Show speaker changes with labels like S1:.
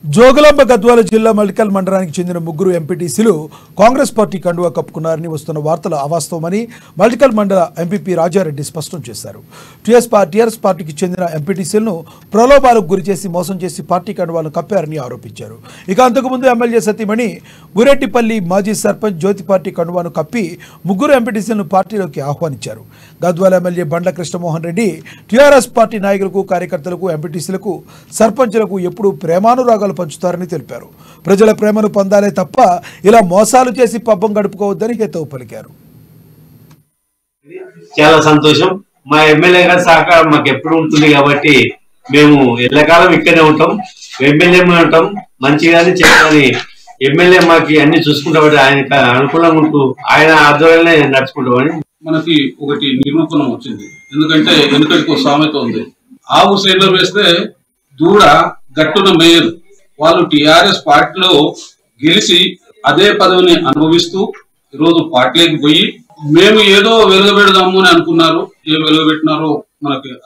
S1: జోగులాంబ గద్వాల జిల్లా మల్కల్ మండలానికి చెందిన ముగ్గురు ఎంపీటీసీలు కాంగ్రెస్ పార్టీ కండువా కప్పుకున్నారని వస్తున్న వార్తలు అవాస్తవమని మల్కల్ మండల ఎంపీపీ రాజారెడ్డి స్పష్టం చేశారు. టీఆర్ఎస్ పార్టీకి చెందిన ఎంపీటీసీలను ప్రలోభాలకు గురిచేసి మోసం చేసి పార్టీ కండువాలను కప్పారని ఆరోపించారు. ఇక అంతకుముందు ఎమ్మెల్యే సతీమణి గురెట్టిపల్లి మాజీ సర్పంచ్ జ్యోతి పార్టీ కండువాను కప్పి ముగ్గురు ఎంపీటీసీలను పార్టీలోకి ఆహ్వానించారు. గద్వాల ఎమ్మెల్యే బండ్ల కృష్ణమోహన్ రెడ్డి టీఆర్ఎస్ పార్టీ నాయకులకు, కార్యకర్తలకు, ఎంపీటీసీలకు, సర్పంచులకు ఎప్పుడూ ప్రేమానురాగాలు పంచుతారని తెలిపారు. ప్రజల ప్రేమను పొందాలే తప్ప ఇలా మోసాలు చేసి పబ్బం గడుపుకోవద్దని హితవు పలికారు.
S2: చాలా సంతోషం. మా ఎమ్మెల్యే గారి సహకారం మాకు ఎప్పుడు ఉంటుంది కాబట్టి మేము ఎల్లకాలం ఇక్కడే ఉంటాం, ఎమ్మెల్యే ఉంటాం. మంచిగానే చేయాలని ఎమ్మెల్యే మాకి అన్ని చూసుకుంటామని ఆయన అనుకూలంగా ఉంటూ ఆయన ఆధ్వర్యంలో నడుచుకుంటామని
S3: మనకి ఒకటి నిరూపణం వచ్చింది. ఎందుకంటే వెనుకటికి సామెత ఉంది, ఆవు సైడ్లో వేస్తే దూడ గట్టున మేయరు. వాళ్ళు టిఆర్ఎస్ పార్టీలో గెలిచి అదే పదవిని అనుభవిస్తూ ఈరోజు పార్టీలోకి పోయి మేము ఏదో వెలుగబెడదాము అని అనుకున్నారు. ఏం వెలుగబెట్టినారో మనకి